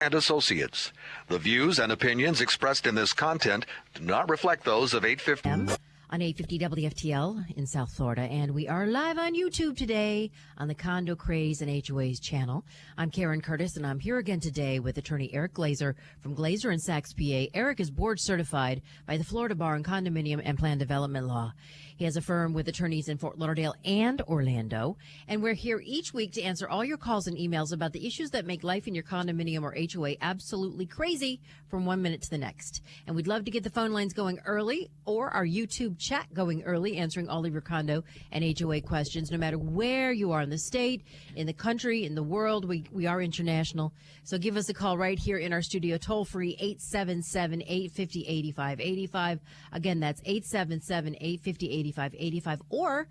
and Associates. The views and opinions expressed in this content do not reflect those of 850 on 850 WFTL in South Florida, and we are live on YouTube today on the Condo, Craze, and HOAs channel. I'm Karen Curtis, and I'm here again today with attorney Eric Glazer from Glazer & Sachs, PA. Eric is board certified by the Florida Bar in Condominium and Plan Development Law. He has a firm with attorneys in Fort Lauderdale and Orlando, and we're here each week to answer all your calls and emails about the issues that make life in your condominium or HOA absolutely crazy from 1 minute to the next. And we'd love to get the phone lines going early or our YouTube chat going early, answering all of your condo and HOA questions, no matter where you are in the state, in the country, in the world. We are international. So give us a call right here in our studio, toll free, 877-850-8585. Again, that's 877-850-8585. Or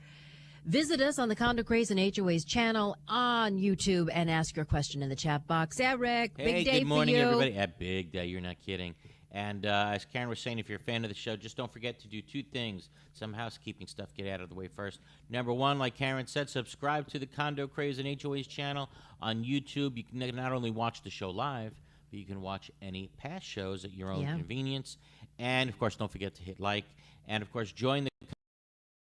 visit us on the Condo, Craze, and HOAs channel on YouTube and ask your question in the chat box. Eric, big day good morning, for you. everybody. A big day, you're not kidding. And as Karen was saying, if you're a fan of the show, just don't forget to do two things. Some housekeeping stuff, get out of the way first. Number one, like Karen said, subscribe to the Condo, Craze, and HOAs channel on YouTube. You can not only watch the show live, but you can watch any past shows at your own convenience. And, of course, don't forget to hit like. And, of course, join the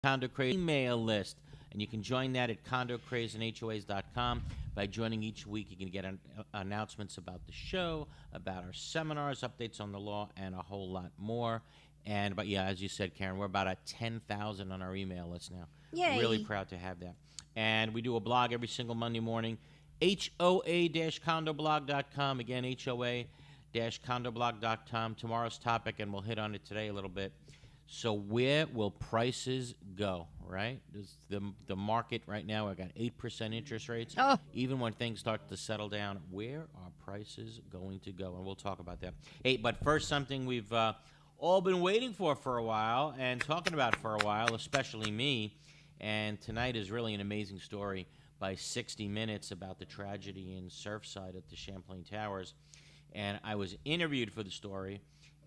Condo Craze email list. And you can join that at condocrazeandhoas.com. By joining each week, you can get announcements about the show, about our seminars, updates on the law, and a whole lot more. But yeah, as you said, Karen, we're about at 10,000 on our email list now. Yay. Really proud to have that. And we do a blog every single Monday morning, HOA-condoblog.com. Again, HOA-condoblog.com. Tomorrow's topic, and we'll hit on it today a little bit. So where will prices go, right? The market right now, I got 8% interest rates. Oh. Even when things start to settle down, where are prices going to go? And we'll talk about that. Hey, but first, something we've all been waiting for a while and talking about for a while, especially me. And tonight is really an amazing story by 60 Minutes about the tragedy in Surfside at the Champlain Towers. And I was interviewed for the story.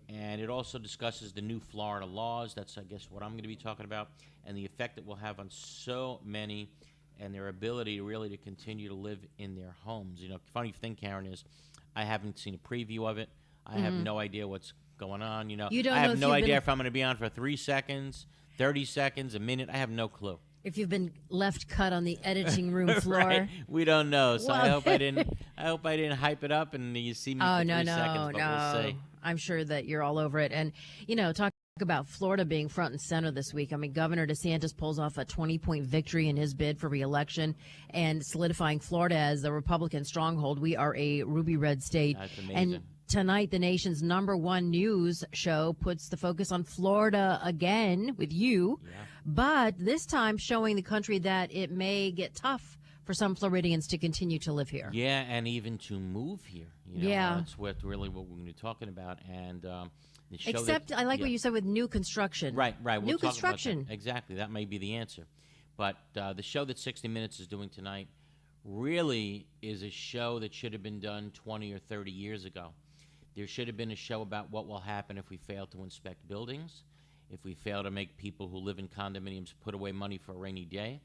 And it also discusses the new Florida laws. That's, I guess, what I'm going to be talking about, and the effect it will have on so many and their ability really to continue to live in their homes. You know, funny thing, Karen, is I haven't seen a preview of it. I have no idea what's going on. You You don't I know have if no you've idea been- if I'm going to be on for 3 seconds, 30 seconds, a minute. I have no clue. If you've been left cut on the editing room floor. Right? We don't know. So Well- I hope I didn't hype it up and you see me for 3 seconds, but we'll see. I'm sure that you're all over it. And, you know, talk about Florida being front and center this week. I mean, Governor DeSantis pulls off a 20-point victory in his bid for re-election and solidifying Florida as the Republican stronghold. We are a ruby red state. That's amazing. And tonight, the nation's #1 news show puts the focus on Florida again with you, but this time showing the country that it may get tough for some Floridians to continue to live here. Yeah, and even to move here. You know, that's what we're going to be talking about. And the show Except, I like what you said with new construction. Right. We'll New talk about construction. that. Exactly. That may be the answer. But the show that 60 Minutes is doing tonight really is a show that should have been done 20 or 30 years ago. There should have been a show about what will happen if we fail to inspect buildings, if we fail to make people who live in condominiums put away money for a rainy day.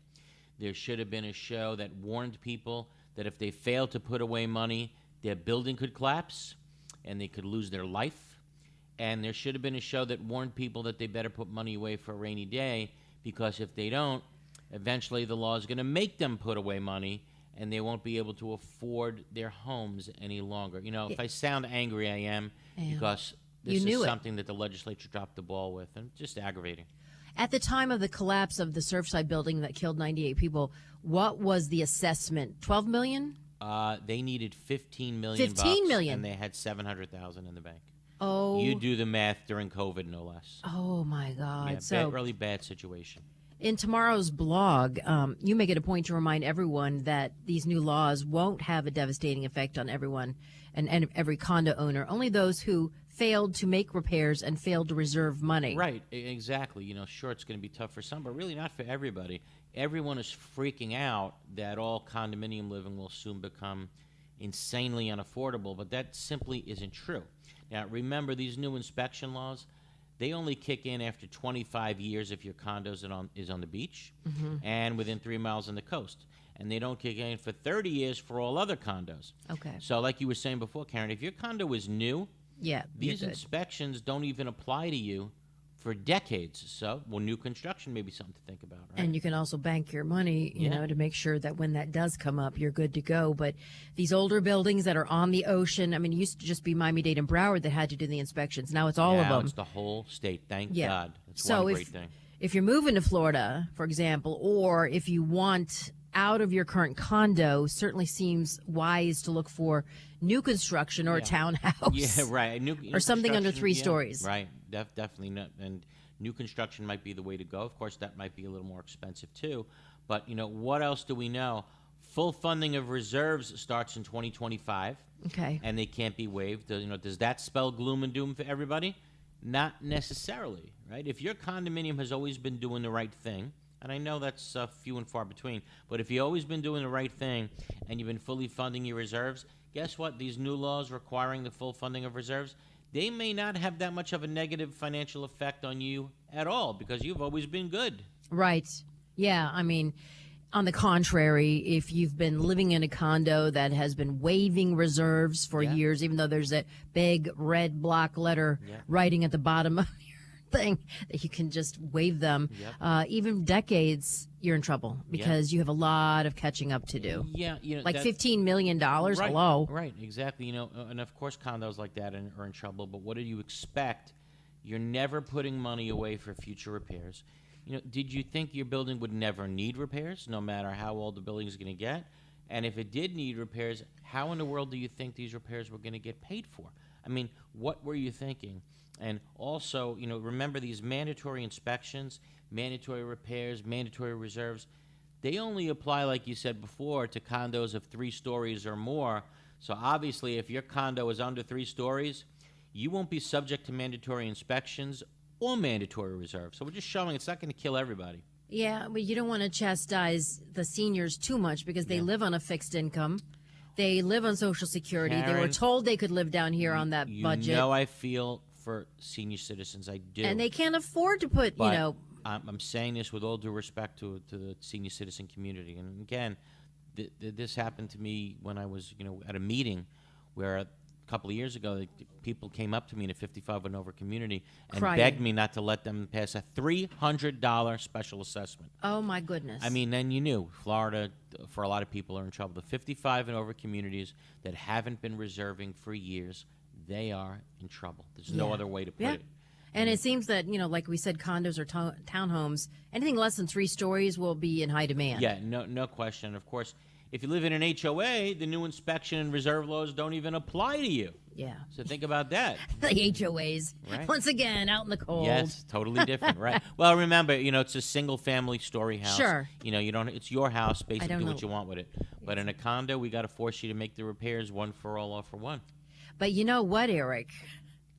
There should have been a show that warned people that if they failed to put away money, their building could collapse and they could lose their life. And there should have been a show that warned people that they better put money away for a rainy day, because if they don't, eventually the law is going to make them put away money and they won't be able to afford their homes any longer. You know, if I sound angry, I am, because this is something that the legislature dropped the ball with, and just aggravating. At the time of the collapse of the Surfside building that killed 98 people, what was the assessment? $12 million? They needed $15 million. $15 million. And they had $700,000 in the bank. Oh. You do the math during COVID, no less. Oh, my God. Yeah, so, really bad situation. in tomorrow's blog, you make it a point to remind everyone that these new laws won't have a devastating effect on everyone and every condo owner, only those who failed to make repairs and failed to reserve money. Right, exactly. You know, sure, it's going to be tough for some, but really not for everybody. Everyone is freaking out that all condominium living will soon become insanely unaffordable, but that simply isn't true. Now, remember, these new inspection laws, they only kick in after 25 years if your condo is on the beach and within 3 miles on the coast. and they don't kick in for 30 years for all other condos. Okay. So like you were saying before, Karen, if your condo is new, Yeah. these inspections don't even apply to you for decades. So, well, new construction may be something to think about, right? And you can also bank your money, you know, to make sure that when that does come up, you're good to go. But these older buildings that are on the ocean, I mean, it used to just be Miami-Dade and Broward that had to do the inspections. Now it's all of Now them. it's the whole state. Thank Yeah. God. It's So one great thing. if you're moving to Florida, for example, or if you want out of your current condo, certainly seems wise to look for new construction or a townhouse. Yeah, right. New Or something under construction, 3 stories. Right. Definitely not. And new construction might be the way to go. Of course, that might be a little more expensive too. But, what else do we know? Full funding of reserves starts in 2025. Okay. And they can't be waived. Does that spell gloom and doom for everybody? Not necessarily, right? If your condominium has always been doing the right thing, and I know that's few and far between, but if you've always been doing the right thing and you've been fully funding your reserves, guess what? These new laws requiring the full funding of reserves, they may not have that much of a negative financial effect on you at all because you've always been good. Right. Yeah. I mean, on the contrary, if you've been living in a condo that has been waiving reserves for years, even though there's a big red block letter writing at the bottom of your thing that you can just waive them, even decades, you're in trouble because you have a lot of catching up to do. Yeah, like $15 million. Right, Hello. Right, exactly. And of course condos like that are in trouble, but what do you expect? You're never putting money away for future repairs. Did you think your building would never need repairs, no matter how old the building is going to get? And if it did need repairs, how in the world do you think these repairs were going to get paid for? I mean, what were you thinking? And also, remember these mandatory inspections, mandatory repairs, mandatory reserves, they only apply, like you said before, to condos of 3 stories or more. So obviously, if your condo is under 3 stories, you won't be subject to mandatory inspections or mandatory reserves. So we're just showing it's not going to kill everybody. Yeah, but you don't want to chastise the seniors too much because they live on a fixed income. They live on Social Security. They were Karen, told they could live down here on that budget. I feel for senior citizens. I do. And they can't afford to put, But I'm saying this with all due respect to the senior citizen community. And again, this happened to me when I was, at a meeting where a couple of years ago, people came up to me in a 55 and over community and begged me not to let them pass a $300 special assessment. Oh, my goodness. I mean, then you knew Florida, for a lot of people, are in trouble. The 55 and over communities that haven't been reserving for years, they are in trouble. There's no other way to put it. And it seems that, like we said, condos or townhomes, anything less than 3 stories will be in high demand. Yeah, no question. Of course, if you live in an HOA, the new inspection and reserve laws don't even apply to you. Yeah. So think about that. The HOAs. Right. Once again, out in the cold. Yes, totally different, right? Well, remember, it's a single-family story house. Sure. You don't. It's your house. Basically, don't do know. what you want with it. But in a condo, we got to force you to make the repairs one for all for one. But you know what, Eric?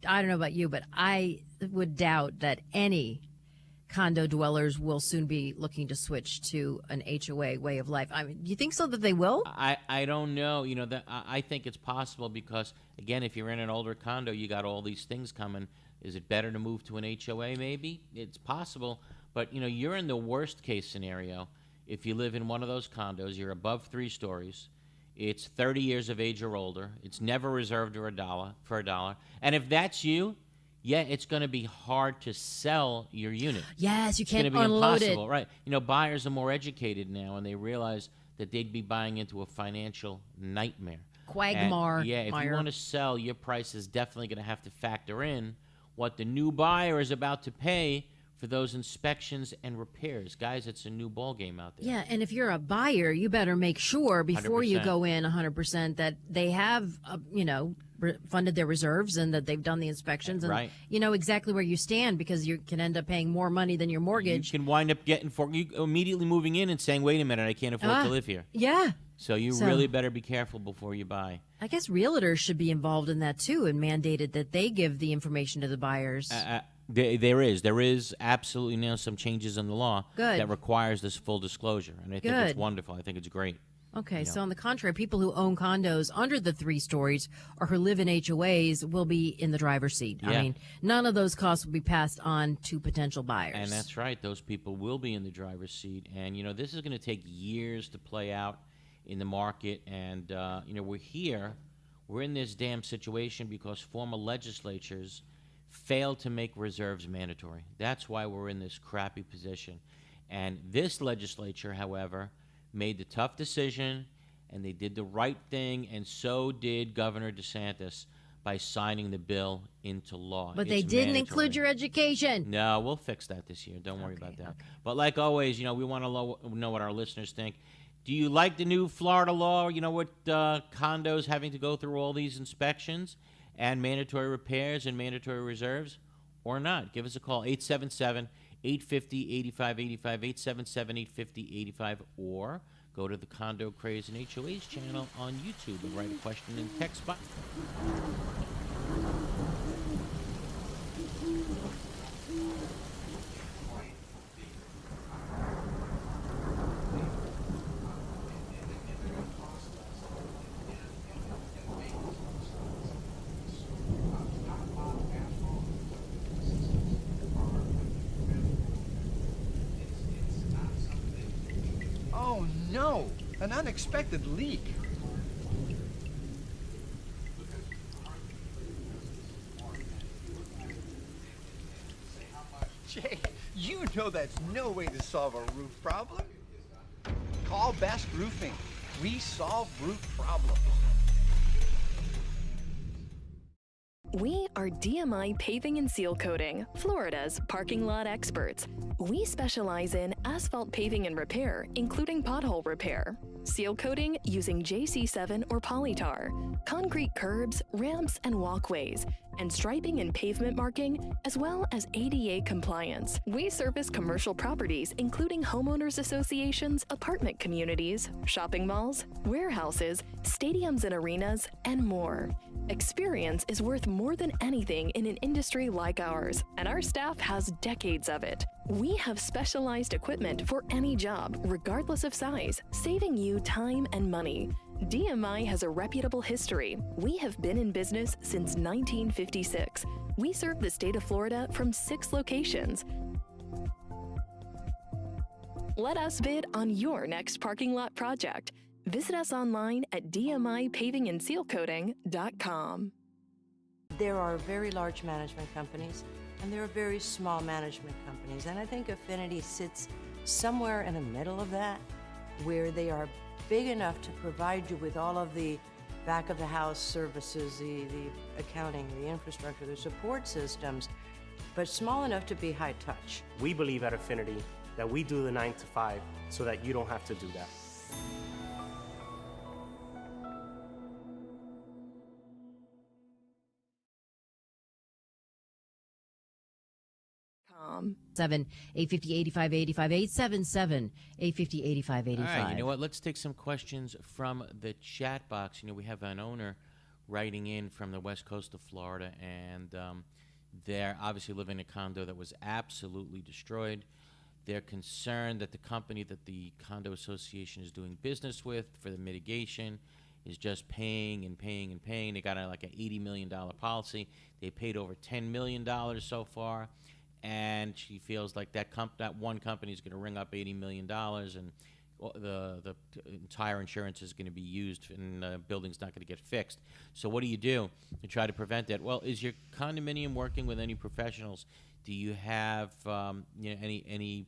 I don't know about you, but I would doubt that any condo dwellers will soon be looking to switch to an HOA way of life. I mean, do you think so that they will? I don't know. I think it's possible because, again, if you're in an older condo, you got all these things coming. Is it better to move to an HOA maybe? It's possible. But, you're in the worst case scenario. If you live in one of those condos, you're above 3 stories. It's 30 years of age or older. It's never reserved for a dollar. And if that's you, it's going to be hard to sell your unit. Yes, you can't It's going to be unload impossible, it. right? Buyers are more educated now, and they realize that they'd be buying into a financial nightmare. Quagmire. And, if you want to sell, your price is definitely going to have to factor in what the new buyer is about to pay for those inspections and repairs. Guys, it's a new ball game out there. Yeah, and if you're a buyer, you better make sure before you 100%. go in 100% that they have, funded their reserves and that they've done the inspections and you know exactly where you stand because you can end up paying more money than your mortgage. You can wind up you immediately moving in and saying, wait a minute, I can't afford to live here. Yeah. So you really better be careful before you buy. I guess realtors should be involved in that too and mandated that they give the information to the buyers. There is absolutely now some changes in the law Good. that requires this full disclosure, and I think it's wonderful. I think it's great. Okay, You know. so on the contrary, people who own condos under the 3 stories or who live in HOAs will be in the driver's seat. I Yeah. mean, none of those costs will be passed on to potential buyers. And that's right. Those people will be in the driver's seat. And, this is going to take years to play out in the market. And, we're in this damn situation because former legislatures failed to make reserves mandatory. That's why we're in this crappy position. And this legislature, however, made the tough decision, and they did the right thing, and so did Governor DeSantis by signing the bill into law. But they It's didn't mandatory. include your education. No, we'll fix that this year. Don't worry Okay, about that. okay. But like always, we want to know what our listeners think. Do you like the new Florida law, with condos having to go through all these inspections and mandatory repairs and mandatory reserves, or not? Give us a call, 877-850-8585, 877-850-85, or go to the Condo, Craze, and HOAs channel on YouTube and write a question in the text box. Oh no, an unexpected leak. Jay, you know that's no way to solve a roof problem. Call Best Roofing. We solve roof problems. We are DMI Paving and Seal Coating, Florida's parking lot experts. We specialize in asphalt paving and repair, including pothole repair, seal coating using JC7 or polytar, concrete curbs, ramps, and walkways, and striping and pavement marking, as well as ADA compliance. We service commercial properties, including homeowners associations, apartment communities, shopping malls, warehouses, stadiums and arenas, and more. Experience is worth more than anything in an industry like ours, and our staff has decades of it. We have specialized equipment for any job, regardless of size, saving you time and money. DMI has a reputable history. We have been in business since 1956. We serve the state of Florida from 6 locations. Let us bid on your next parking lot project. Visit us online at dmipavingandsealcoating.com. There are very large management companies, and there are very small management companies. And I think Affinity sits somewhere in the middle of that, where they are big enough to provide you with all of the back of the house services, the accounting, the infrastructure, the support systems, but small enough to be high touch. We believe at Affinity that we do the 9 to 5 so that you don't have to do that. 877 850 All right, you know what? Let's take some questions from the chat box. We have an owner writing in from the west coast of Florida, and they're obviously living in a condo that was absolutely destroyed. They're concerned that the company that the condo association is doing business with for the mitigation is just paying and paying and paying. They got like an $80 million policy. They paid over $10 million so far. And she feels like that one company is going to ring up $80 million, and the entire insurance is going to be used, and the building's not going to get fixed. So what do you do to try to prevent that? Well, is your condominium working with any professionals? Do you have any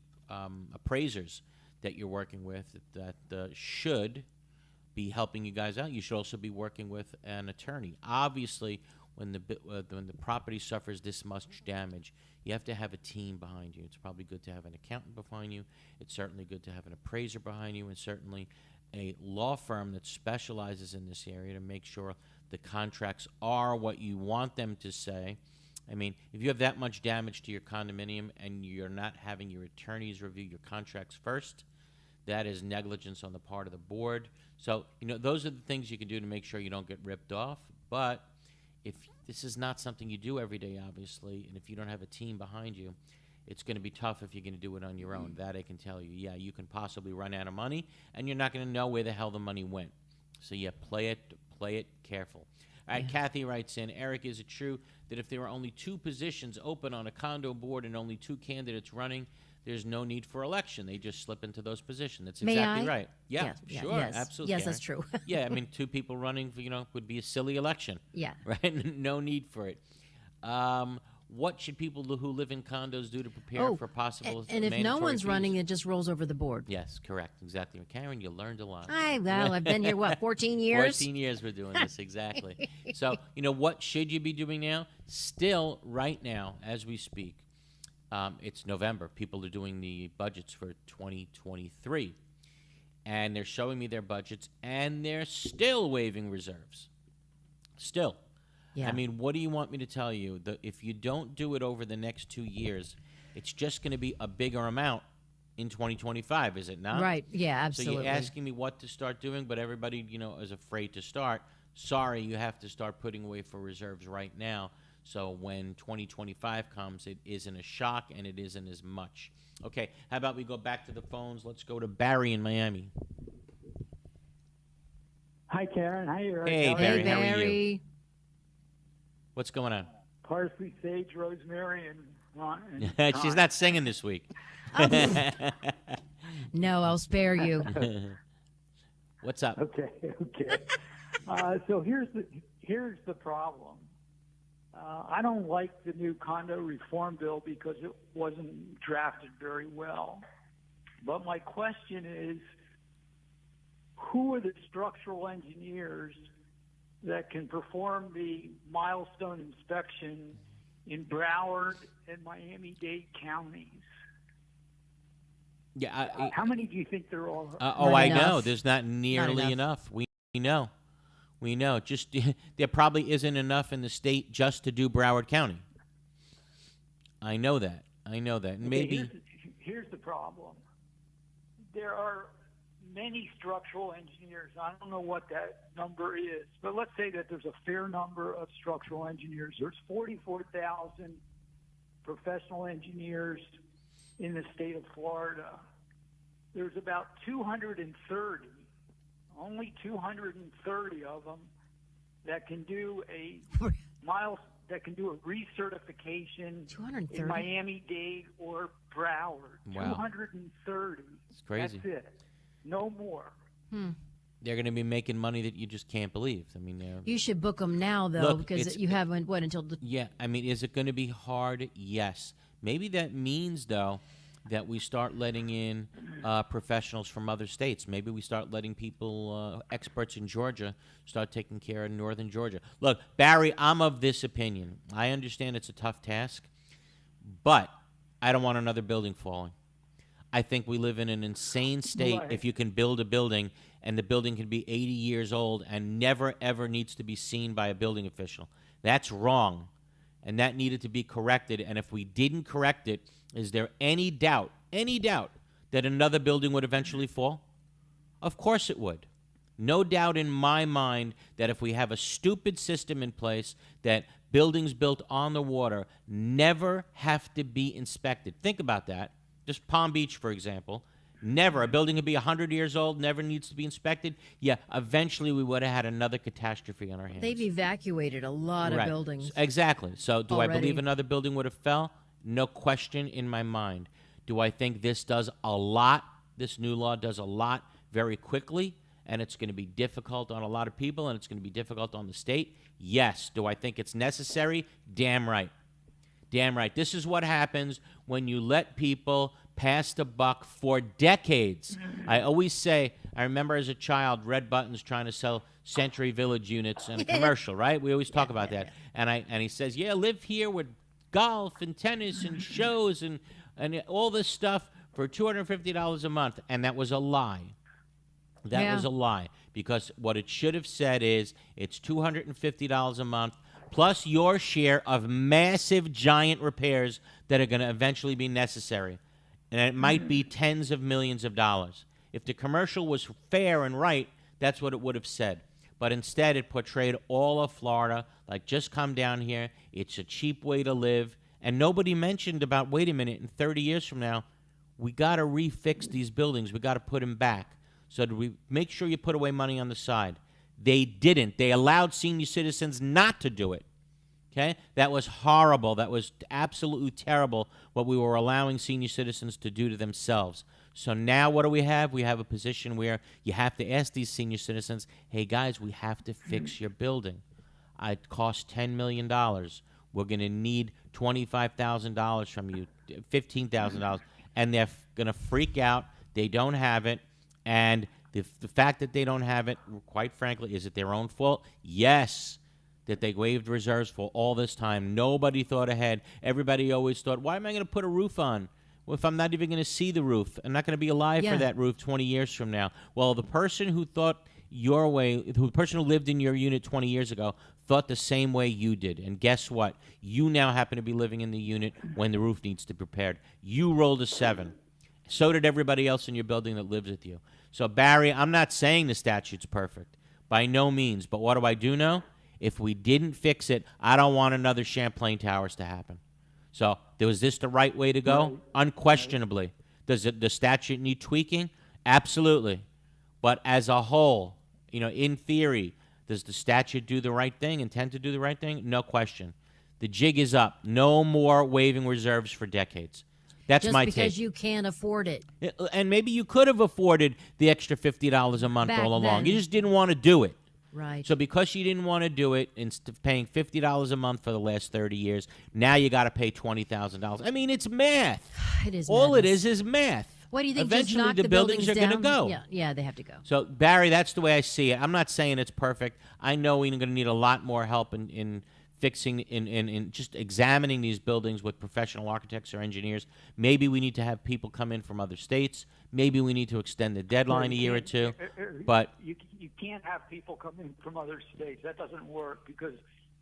appraisers that you're working with that should be helping you guys out? You should also be working with an attorney. Obviously, when the property suffers this much damage, you have to have a team behind you. It's probably good to have an accountant behind you. It's certainly good to have an appraiser behind you, and certainly a law firm that specializes in this area to make sure the contracts are what you want them to say. I mean, if you have that much damage to your condominium and you're not having your attorneys review your contracts first, that is negligence on the part of the board. So, those are the things you can do to make sure you don't get ripped off. But if this is not something you do every day, obviously, and if you don't have a team behind you, It's going to be tough if you're going to do it on your own. That I can tell you. Yeah, you can possibly run out of money, and you're not going to know where the hell the money went. So, yeah, play it careful. All right, Kathy writes in, Eric, is it true that if there are only 2 positions open on a condo board and only 2 candidates running, there's no need for election? They just slip into those positions. That's exactly right. Yeah, sure, yes. absolutely. Yes, that's true. Yeah, I mean, 2 people running, would be a silly election. Yeah. Right? No need for it. What should people who live in condos do to prepare for possible and if no one's fees? running, it just rolls over the board. Yes, correct. Exactly. Karen, you learned a lot. I've been here, 14 years? 14 years we're doing this, exactly. So, what should you be doing now? Still, right now, as we speak, it's November. People are doing the budgets for 2023. And they're showing me their budgets, and they're still waiving reserves. Still. Yeah. I mean, what do you want me to tell you? If you don't do it over the next 2 years, it's just going to be a bigger amount in 2025, is it not? Right. Yeah, absolutely. So you're asking me what to start doing, but everybody, is afraid to start. Sorry, you have to start putting away for reserves right now. So when 2025 comes, it isn't a shock and it isn't as much. Okay, how about we go back to the phones? Let's go to Barry in Miami. Hi, Karen. Hi, Eric. Hey, Barry. Hey, How are you? Barry. What's going on? Parsley, sage, rosemary, and She's not singing this week. No, I'll spare you. What's up? Okay. So here's the problem. I don't like the new condo reform bill because it wasn't drafted very well. But my question is, who are the structural engineers that can perform the milestone inspection in Broward and Miami-Dade counties? Yeah. How many do you think there are? I know. There's not nearly enough. We know. We know. Just there probably isn't enough in the state just to do Broward County. I know that. And maybe here's the problem. There are many structural engineers. I don't know what that number is, but let's say that there's a fair number of structural engineers. There's 44,000 professional engineers in the state of Florida. There's about 230, only 230 of them that can do a recertification 230? in Miami-Dade or Broward. Wow. 230. It's crazy. That's it. No more. They're going to be making money that you just can't believe. I mean, You should book them now, though, because you have until the... Yeah, I mean, is it going to be hard? Yes. Maybe that means, though, that we start letting in professionals from other states. Maybe we start letting people, experts in Georgia, start taking care of northern Georgia. Look, Barry, I'm of this opinion. I understand it's a tough task, but I don't want another building falling. I think we live in an insane state if you can build a building and the building can be 80 years old and never, ever needs to be seen by a building official. That's wrong, and that needed to be corrected. And if we didn't correct it, is there any doubt that another building would eventually fall? Of course it would. No doubt in my mind that if we have a stupid system in place that buildings built on the water never have to be inspected. Think about that. Just Palm Beach, for example. Never. A building could be 100 years old, never needs to be inspected. Yeah, eventually we would have had another catastrophe on our hands. They've evacuated a lot of buildings. Exactly. So do already. I believe another building would have fell? No question in my mind. Do I think this does a lot? This new law does a lot very quickly, and it's going to be difficult on a lot of people, and it's going to be difficult on the state? Yes. Do I think it's necessary? Damn right. Damn right. This is what happens when you let people pass the buck for decades. I always say, I remember as a child, Red Buttons trying to sell Century Village units in a commercial, right? We always talk about that. And he says, yeah, live here with golf and tennis and shows and all this stuff for $250 a month. And that was a lie. That was a lie. Because what it should have said is it's $250 a month plus your share of massive, giant repairs that are going to eventually be necessary. And it might be tens of millions of dollars. If the commercial was fair and right, that's what it would have said. But instead, it portrayed all of Florida like, just come down here. It's a cheap way to live, And nobody mentioned about, wait a minute, in 30 years from now, we got to refix these buildings. We got to put them back. So do we make sure you put away money on the side? They didn't. They allowed senior citizens not to do it. Okay? That was horrible. That was absolutely terrible what we were allowing senior citizens to do to themselves. So now what do we have? We have a position where you have to ask these senior citizens, hey, guys, we have to fix your building. It costs $10 million. We're going to need $25,000 from you, $15,000. And they're going to freak out. They don't have it. And the fact that they don't have it, quite frankly, is it their own fault? Yes, that they waived reserves for all this time. Nobody thought ahead. Everybody always thought, why am I going to put a roof on if I'm not even going to see the roof? I'm not going to be alive for that roof 20 years from now. Well, the person who thought your way, the person who lived in your unit 20 years ago, thought the same way you did. And guess what? You now happen to be living in the unit when the roof needs to be repaired. You rolled a 7. So did everybody else in your building that lives with you. So, Barry, I'm not saying the statute's perfect. By no means. But what do know? If we didn't fix it, I don't want another Champlain Towers to happen. So, was this the right way to go? Right. Unquestionably. Does the statute need tweaking? Absolutely. But as a whole, in theory, does the statute do the right thing, intend to do the right thing? No question. The jig is up. No more waiving reserves for decades. That's my take. Just because you can't afford it. And maybe you could have afforded the extra $50 a month back all along. Then. You just didn't want to do it. Right. So because you didn't want to do it, instead of paying $50 a month for the last 30 years, now you got to pay $20,000. I mean, it's math. It is. All madness. it is math. What do you think? Eventually, just knock the buildings are going to go. Yeah, they have to go. So, Barry, that's the way I see it. I'm not saying it's perfect. I know we're going to need a lot more help in fixing, in just examining these buildings with professional architects or engineers. Maybe we need to have people come in from other states. Maybe we need to extend the deadline a year or two. But you can't have people come in from other states. That doesn't work because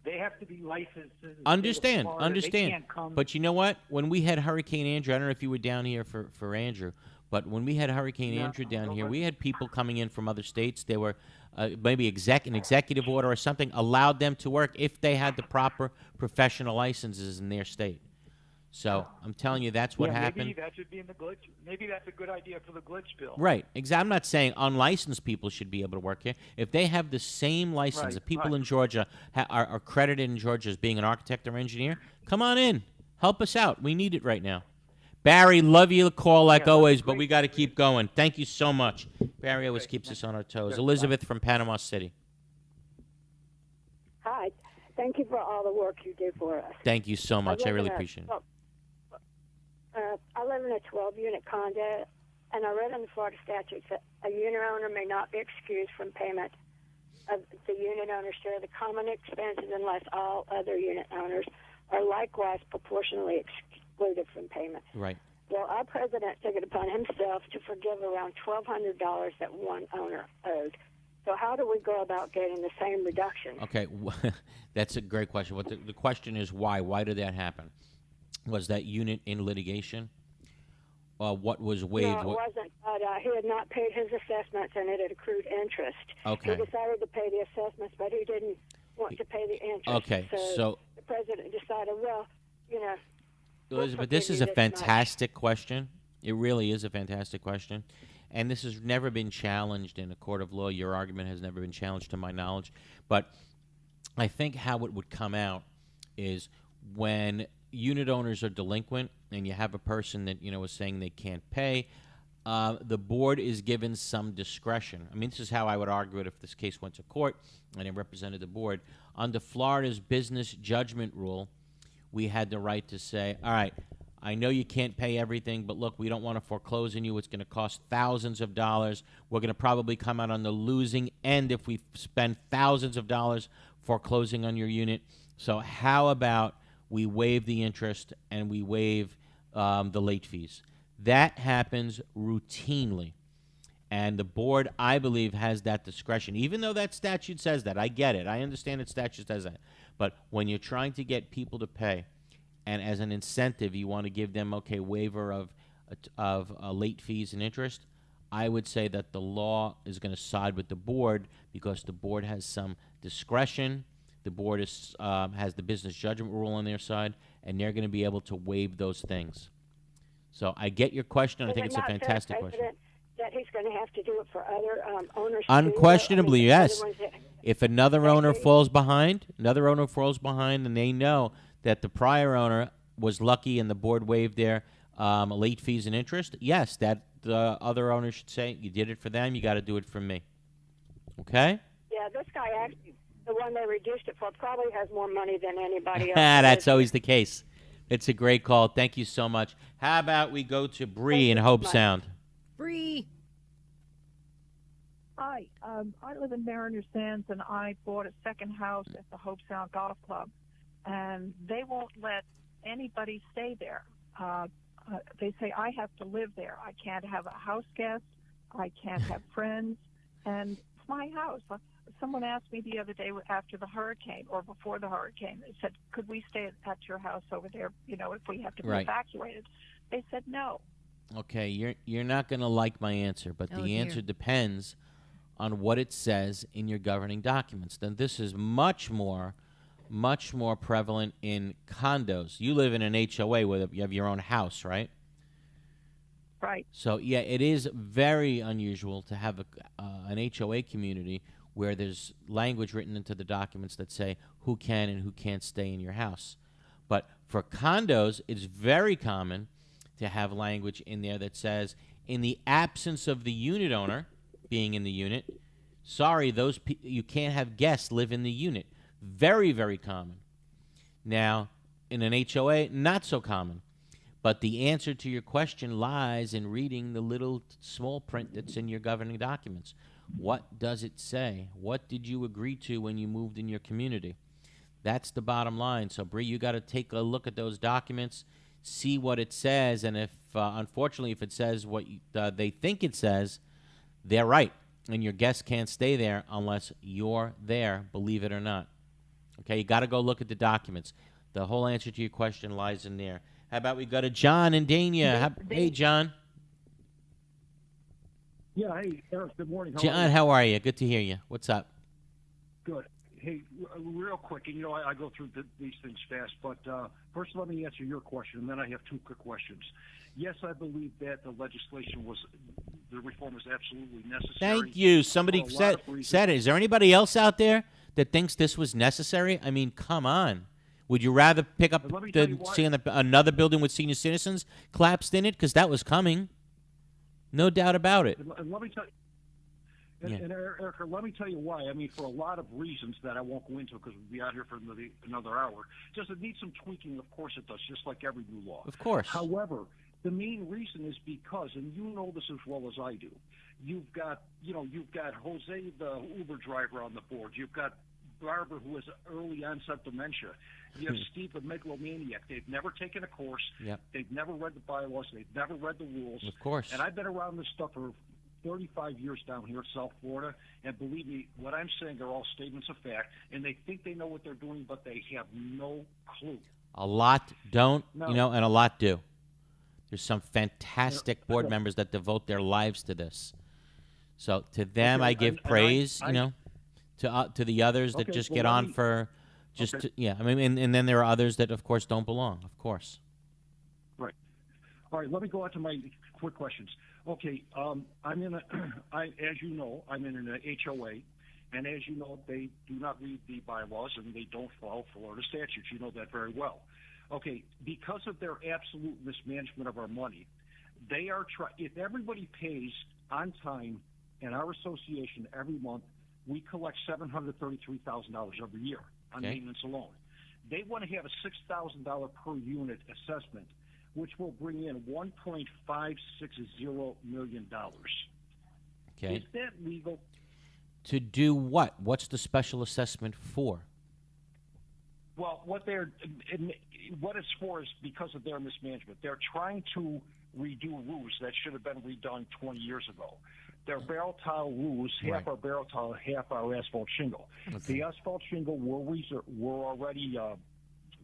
they have to be licensed. Understand. They can't come. But you know what? When we had Hurricane Andrew, I don't know if you were down here for Andrew, but when we had Hurricane Andrew down here, we had people coming in from other states. They were maybe an executive order or something allowed them to work if they had the proper professional licenses in their state. So I'm telling you, that's what happened. Maybe that should be in the glitch. Maybe that's a good idea for the glitch bill. Right. Exactly. I'm not saying unlicensed people should be able to work here. If they have the same license, if people in Georgia are credited in Georgia as being an architect or engineer, come on in. Help us out. We need it right now. Barry, love you, call like always, but we got to keep going. Thank you so much. Barry always keeps us on our toes. Elizabeth from Panama City. Hi. Thank you for all the work you do for us. Thank you so much. I really appreciate it. I live in a 12-unit condo, and I read in the Florida statutes that a unit owner may not be excused from payment of the unit owner's share of the common expenses unless all other unit owners are likewise proportionally excluded from payment. Right. Well, our president took it upon himself to forgive around $1,200 that one owner owed. So how do we go about getting the same reduction? Okay, that's a great question. What the question is why? Why did that happen? Was that unit in litigation? What was waived? No, it wasn't. But he had not paid his assessments, and it had accrued interest. Okay. He decided to pay the assessments, but he didn't want to pay the interest. Okay, so the president decided, Elizabeth, this is a fantastic question. It really is a fantastic question. And this has never been challenged in a court of law. Your argument has never been challenged to my knowledge. But I think how it would come out is when unit owners are delinquent and you have a person that, is saying they can't pay, the board is given some discretion. I mean, this is how I would argue it if this case went to court and it represented the board. Under Florida's business judgment rule, we had the right to say, all right, I know you can't pay everything, but look, we don't want to foreclose on you. It's going to cost thousands of dollars. We're going to probably come out on the losing end if we spend thousands of dollars foreclosing on your unit. So how about we waive the interest and we waive the late fees? That happens routinely. And the board, I believe, has that discretion, even though that statute says that. I get it. I understand that statute says that. But when you're trying to get people to pay, and as an incentive, you want to give them, waiver of late fees and interest, I would say that the law is going to side with the board because the board has some discretion. The board has the business judgment rule on their side, and they're going to be able to waive those things. So I get your question. I think it's a fantastic question. That he's going to have to do it for other owners. Unquestionably, yes. If another owner Actually- falls behind, and they know that the prior owner was lucky and the board waived their late fees and interest, yes, that the other owner should say, you did it for them, you got to do it for me. Okay? Yeah, this guy actually, the one they reduced it for, probably has more money than anybody else. That's always the case. It's a great call. Thank you so much. How about we go to Bree in Hope Sound? Bree. Hi, I live in Mariner Sands, and I bought a second house at the Hope Sound Golf Club, and they won't let anybody stay there. They say I have to live there. I can't have a house guest. I can't have friends, and it's my house. Someone asked me the other day after the hurricane or before the hurricane, they said, could we stay at your house over there, if we have to be evacuated? They said no. Okay, you're not going to like my answer, but the answer depends on what it says in your governing documents. Then this is much more prevalent in condos. You live in an HOA where you have your own house, right? Right. So, yeah, it is very unusual to have an HOA community where there's language written into the documents that say who can and who can't stay in your house. But for condos, it's very common to have language in there that says, in the absence of the unit owner being in the unit, sorry, you can't have guests live in the unit. Very, very common. Now, in an HOA, not so common. But the answer to your question lies in reading the little small print that's in your governing documents. What does it say? What did you agree to when you moved in your community? That's the bottom line. So, Bree, you got to take a look at those documents, see what it says, and if unfortunately if it says what they think it says, they're right, and your guests can't stay there unless you're there, believe it or not. Okay, you got to go look at the documents. The whole answer to your question lies in there. How about we go to John in Dania? Hey, John. Yeah, hey, Eric, good morning. John, how are you? Good to hear you. What's up? Good. Hey, real quick, and I go through these things fast, but first let me answer your question, and then I have two quick questions. Yes, I believe that the reform is absolutely necessary. Thank you. Somebody said it. Is there anybody else out there that thinks this was necessary? I mean, come on. Would you rather pick up another building with senior citizens collapsed in it? Because that was coming. No doubt about it. And let me tell you, and Erica, let me tell you why. I mean, for a lot of reasons that I won't go into because we'll be out here for another hour. Just it needs some tweaking. Of course it does, just like every new law. Of course. However, the main reason is because, and you know this as well as I do, you've got Jose, the Uber driver, on the board. You've got Barbara, who has early onset dementia. You have Steve, the megalomaniac. They've never taken a course. Yep. They've never read the bylaws. They've never read the rules. Of course. And I've been around this stuff for 35 years down here in South Florida, and believe me, what I'm saying are all statements of fact, and they think they know what they're doing, but they have no clue. A lot don't, No. and a lot do. There's some fantastic board members that devote their lives to this. So to them, I give praise, to the others that just get on for just, I mean, and then there are others that, of course, don't belong, of course. Right. All right, let me go on to my quick questions. Okay, as you know, I'm in an HOA, and as you know, they do not read the bylaws and they don't follow Florida statutes. You know that very well. Okay, because of their absolute mismanagement of our money, they are if everybody pays on time in our association every month, we collect $733,000 every year on maintenance alone. They want to have a $6,000 per unit assessment, which will bring in $1.560 million. Okay. Is that legal? To do what? What's the special assessment for? Well, what it's for is because of their mismanagement. They're trying to redo roofs that should have been redone 20 years ago. They're barrel tile roofs, half our barrel tile, half our asphalt shingle. Okay. The asphalt shingle were already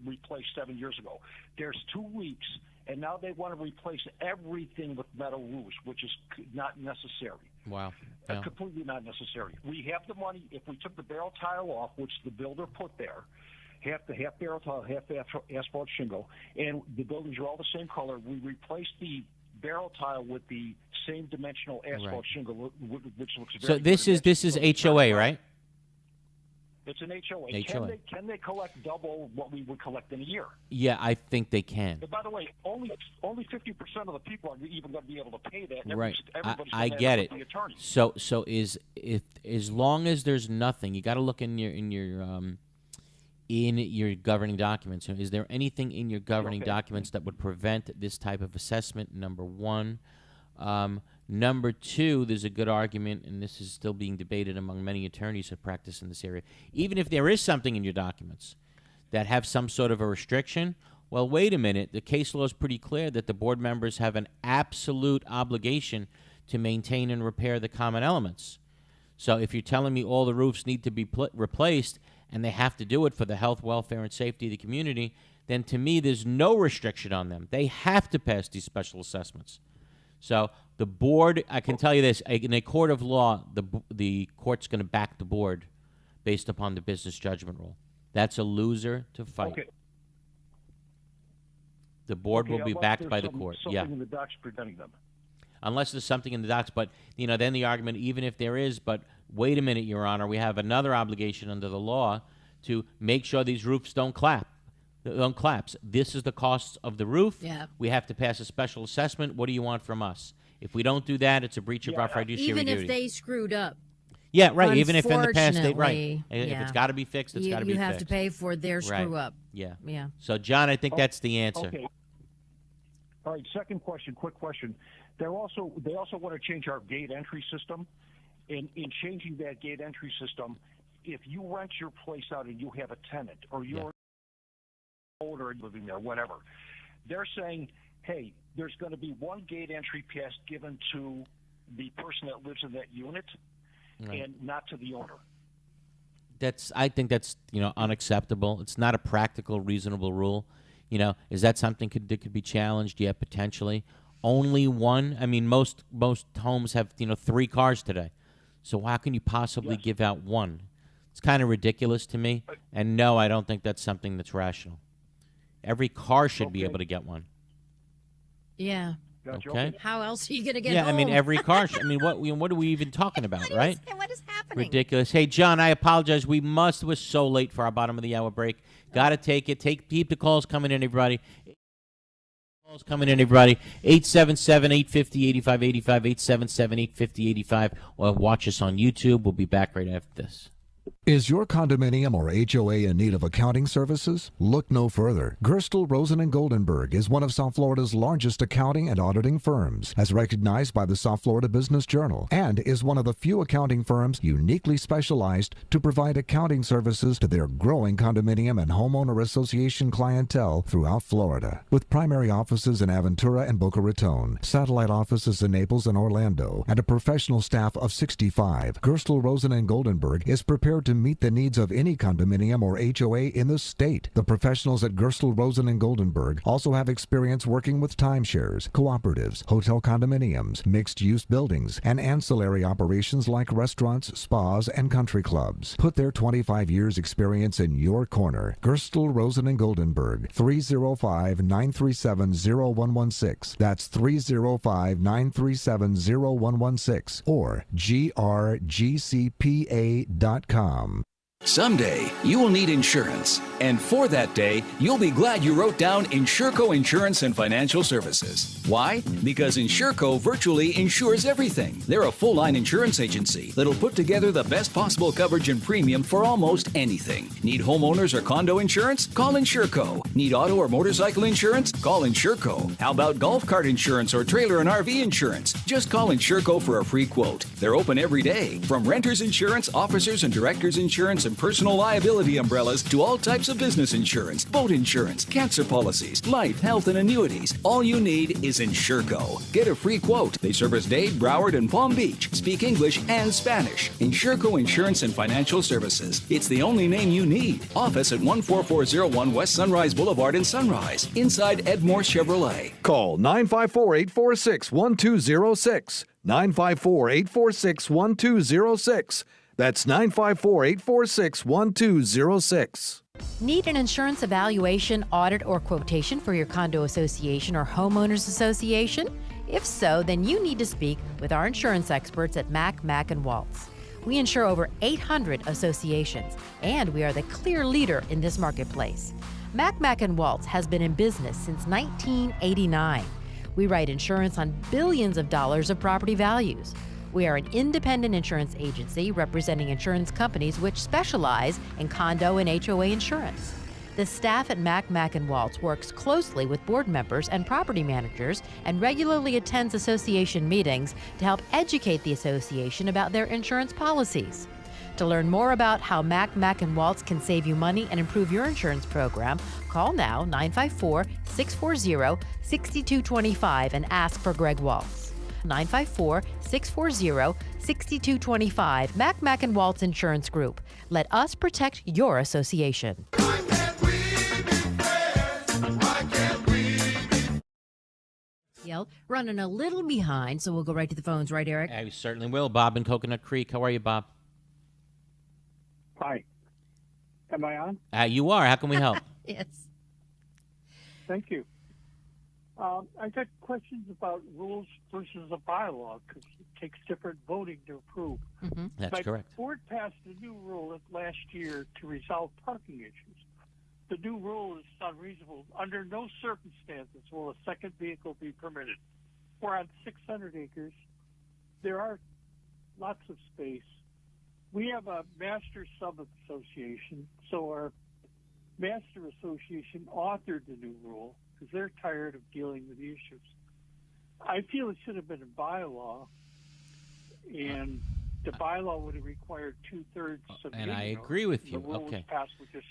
replaced 7 years ago. There's 2 weeks, and now they want to replace everything with metal roofs, which is not necessary. Wow. That's Yeah. completely not necessary. We have the money. If we took the barrel tile off, which the builder put there, half barrel tile, half asphalt shingle, and the buildings are all the same color, we replace the barrel tile with the same dimensional asphalt shingle, which looks very So this is HOA, right? It's an HOA. HOA. Can they collect double what we would collect in a year? Yeah, I think they can. And by the way, only 50% of the people are even going to be able to pay that. Right. Everybody's I gonna get end it. up with the attorney. So is if as long as there's nothing, you got to look in your governing documents. Is there anything in your governing documents that would prevent this type of assessment? Number one. Number two, there's a good argument, and this is still being debated among many attorneys who practice in this area. Even if there is something in your documents that have some sort of a restriction, well, wait a minute. The case law is pretty clear that the board members have an absolute obligation to maintain and repair the common elements. So if you're telling me all the roofs need to be replaced and they have to do it for the health, welfare, and safety of the community, then to me there's no restriction on them. They have to pass these special assessments. So the board, I can tell you this, in a court of law, the court's going to back the board based upon the business judgment rule. That's a loser to fight. Okay. The board will be unless backed there's by the something court. in the docs preventing them. Unless there's something in the docs, but then the argument, even if there is, but wait a minute, Your Honor, we have another obligation under the law to make sure these roofs don't collapse. This is the cost of the roof. Yeah. We have to pass a special assessment. What do you want from us? If we don't do that, it's a breach of our fiduciary duty. Even if they screwed up. Yeah, right. Even if in the past they, Unfortunately, If it's got to be fixed, it's got to be fixed. You have to pay for their screw up. Yeah. Yeah. So, John, I think that's the answer. Okay. All right. Second question. Quick question. They also want to change our gate entry system. In changing that gate entry system, if you rent your place out and you have a tenant or you're older living there, whatever, they're saying, hey, there's going to be one gate entry pass given to the person that lives in that unit and not to the owner. I think that's unacceptable. It's not a practical, reasonable rule. Is that something that could be challenged? Yeah, potentially. Only one. I mean, most homes have 3 cars today, so how can you possibly give out one? It's kind of ridiculous to me. And no, I don't think that's something that's rational. Every car should be able to get one. Yeah. Okay. How else are you going to get home? home? I mean, every car. What are we even talking about, right? What is happening? Ridiculous. Hey, John, I apologize. We're so late for our bottom of the hour break. Got to take it. Keep the calls coming in, everybody. 877-850-8585, 877-850-8585, or watch us on YouTube. We'll be back right after this. Is your condominium or HOA in need of accounting services? Look no further. Gerstel, Rosen & Goldenberg is one of South Florida's largest accounting and auditing firms, as recognized by the South Florida Business Journal, and is one of the few accounting firms uniquely specialized to provide accounting services to their growing condominium and homeowner association clientele throughout Florida. With primary offices in Aventura and Boca Raton, satellite offices in Naples and Orlando, and a professional staff of 65, Gerstel, Rosen & Goldenberg is prepared to meet the needs of any condominium or HOA in the state. The professionals at Gerstel, Rosen & Goldenberg also have experience working with timeshares, cooperatives, hotel condominiums, mixed-use buildings, and ancillary operations like restaurants, spas, and country clubs. Put their 25 years experience in your corner. Gerstel, Rosen & Goldenberg, 305-937-0116. That's 305-937-0116 or grgcpa.com. Someday, you will need insurance. And for that day, you'll be glad you wrote down Insurco Insurance and Financial Services. Why? Because Insurco virtually insures everything. They're a full-line insurance agency that'll put together the best possible coverage and premium for almost anything. Need homeowners or condo insurance? Call Insurco. Need auto or motorcycle insurance? Call Insurco. How about golf cart insurance or trailer and RV insurance? Just call Insurco for a free quote. They're open every day. From renters insurance, officers and directors insurance, and personal liability umbrellas to all types of business insurance, boat insurance, cancer policies, life, health, and annuities. All you need is Insurco. Get a free quote. They service Dade, Broward, and Palm Beach. Speak English and Spanish. Insurco Insurance and Financial Services. It's the only name you need. Office at 14401 West Sunrise Boulevard in Sunrise, inside Ed Morse Chevrolet. Call 954-846-1206. 954-846-1206. That's 954-846-1206. Need an insurance evaluation, audit, or quotation for your condo association or homeowners association? If so, then you need to speak with our insurance experts at Mack & Waltz. We insure over 800 associations, and we are the clear leader in this marketplace. Mack & Waltz has been in business since 1989. We write insurance on billions of dollars of property values. We are an independent insurance agency representing insurance companies which specialize in condo and HOA insurance. The staff at Mack & Waltz works closely with board members and property managers and regularly attends association meetings to help educate the association about their insurance policies. To learn more about how Mack & Waltz can save you money and improve your insurance program, call now 954-640-6225 and ask for Greg Waltz. 954-640-6225. Mack & Waltz Insurance Group. Let us protect your association. Running a little behind, so we'll go right to the phones, right, Eric? I certainly will. Bob in Coconut Creek. How are you, Bob? Hi. Am I on? You are. How can we help? Yes. Thank you. I got questions about rules versus a bylaw because it takes different voting to approve. Mm-hmm. That's correct. The board passed a new rule last year to resolve parking issues. The new rule is unreasonable. Under no circumstances will a second vehicle be permitted. We're on 600 acres. There are lots of space. We have a master sub-association, so our master association authored the new rule because they're tired of dealing with the issues. I feel it should have been a bylaw, and the bylaw would have required 2/3 of and I agree with you. The rule Okay. was passed with just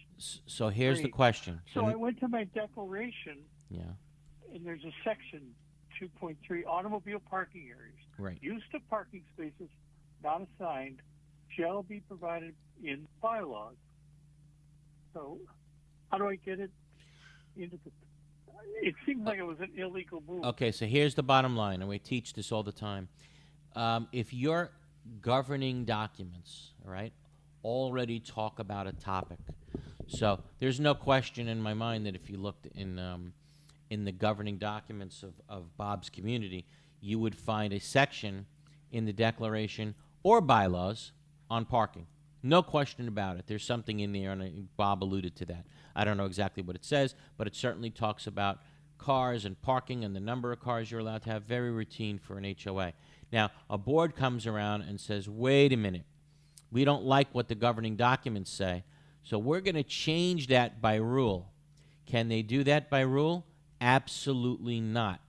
So here's the 3. question. So I went to my declaration, Yeah. and there's a section 2.3, automobile parking areas. Right. Use of parking spaces not assigned shall be provided in bylaws. So how do I get it into the... It seems like it was an illegal move. Okay, so here's the bottom line, and we teach this all the time. If your governing documents, all right, already talk about a topic, so there's no question in my mind that if you looked in the governing documents of Bob's community, you would find a section in the declaration or bylaws on parking. No question about it. There's something in there, and Bob alluded to that. I don't know exactly what it says, but it certainly talks about cars and parking and the number of cars you're allowed to have. Very routine for an HOA. Now, a board comes around and says, wait a minute, we don't like what the governing documents say, so we're going to change that by rule. Can they do that by rule? Absolutely not.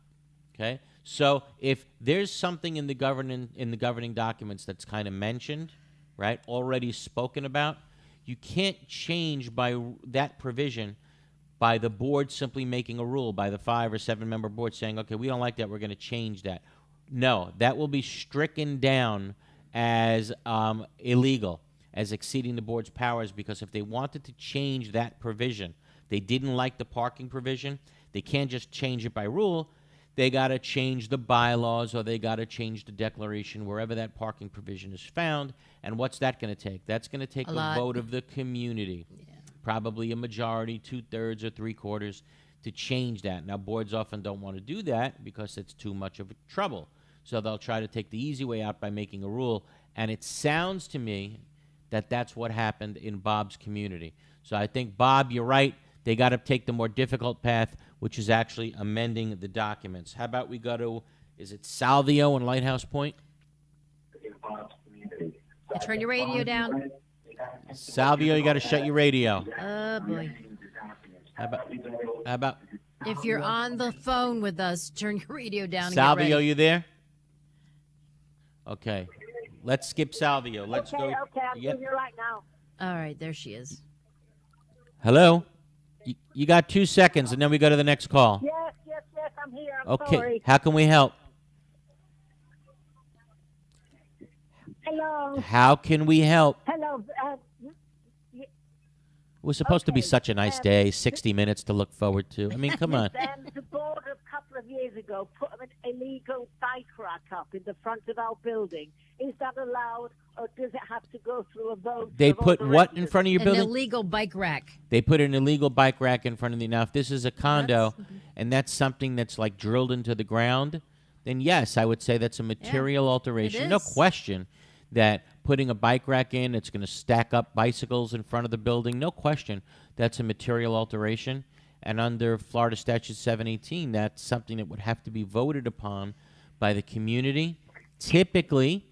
Okay? So if there's something in the governing documents that's kind of mentioned, right, already spoken about, you can't change by that provision by the board simply making a rule, by the 5 or 7 member board saying, okay, we don't like that, we're going to change that. No, that will be stricken down as illegal, as exceeding the board's powers, because if they wanted to change that provision, they didn't like the parking provision, they can't just change it by rule. They got to change the bylaws, or they got to change the declaration wherever that parking provision is found. And what's that going to take? That's going to take a vote of the community, probably a majority, 2/3 or 3/4, to change that. Now, boards often don't want to do that because it's too much of a trouble. So they'll try to take the easy way out by making a rule. And it sounds to me that that's what happened in Bob's community. So I think, Bob, you're right. They got to take the more difficult path, which is actually amending the documents. How about we go to, is it Salvio and Lighthouse Point? Turn your radio down. Salvio, you got to shut your radio. Oh, boy. How about If you're on the phone with us, turn your radio down and Salvio, get ready. you there? Okay. Let's skip Salvio. Let's go. Okay, I'm here right now. All right, there she is. Hello? You got 2 seconds, and then we go to the next call. Yes, I'm here. I'm Okay. sorry. How can we help? Hello. How can we help? Hello. It was supposed to be such a nice day, 60 minutes to look forward to. I mean, come on. The board a couple of years ago, put an illegal bike rack up in the front of our building. Is that allowed, or does it have to go through a vote? They put what in front of your building? An illegal bike rack. They put an illegal bike rack in front of the. Now, if this is a condo and that's something that's like drilled into the ground, then yes, I would say that's a material alteration. No question that putting a bike rack in, it's going to stack up bicycles in front of the building. No question that's a material alteration. And under Florida Statute 718, that's something that would have to be voted upon by the community. Typically,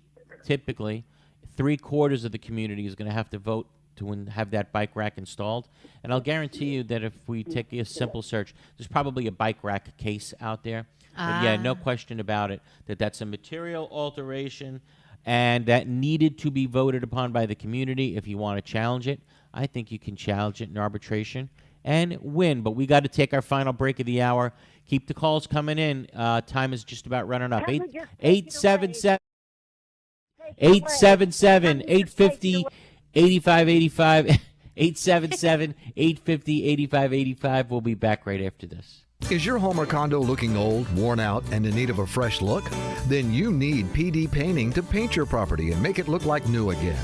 3/4 of the community is going to have to vote to have that bike rack installed. And I'll guarantee you that if we take a simple search, there's probably a bike rack case out there. But yeah, no question about it, that's a material alteration and that needed to be voted upon by the community. If you want to challenge it, I think you can challenge it in arbitration and win. But we got to take our final break of the hour. Keep the calls coming in. Time is just about running up. 877-850-8585. 877-850-8585. We'll be back right after this. Is your home or condo looking old, worn out, and in need of a fresh look? Then you need PD Painting to paint your property and make it look like new again.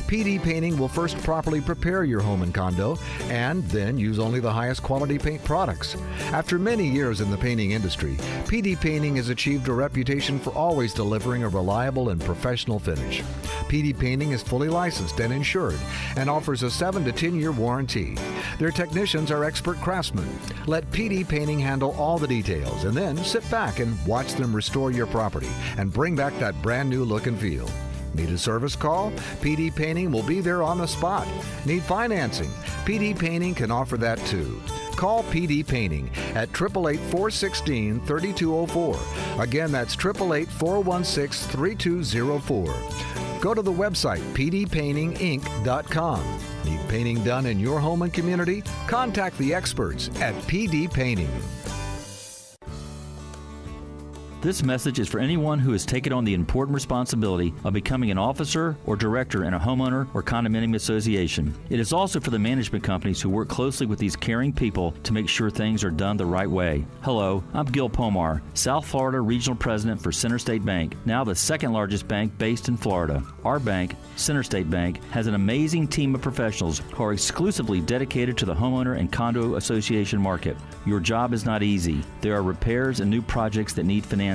PD Painting will first properly prepare your home and condo and then use only the highest quality paint products. After many years in the painting industry, PD Painting has achieved a reputation for always delivering a reliable and professional finish. PD Painting is fully licensed and insured and offers a 7 to 10-year warranty. Their technicians are expert craftsmen. Let PD Painting handle all the details and then sit back and watch them restore your property and bring back that brand new look and feel. Need a service call? PD Painting will be there on the spot. Need financing? PD Painting can offer that too. Call PD Painting at 888-416-3204. Again, that's 888-416-3204. Go to the website pdpaintinginc.com. Need painting done in your home and community? Contact the experts at PD Painting. This message is for anyone who has taken on the important responsibility of becoming an officer or director in a homeowner or condominium association. It is also for the management companies who work closely with these caring people to make sure things are done the right way. Hello, I'm Gil Pomar, South Florida Regional President for Center State Bank, now the second largest bank based in Florida. Our bank, Center State Bank, has an amazing team of professionals who are exclusively dedicated to the homeowner and condo association market. Your job is not easy. There are repairs and new projects that need financing.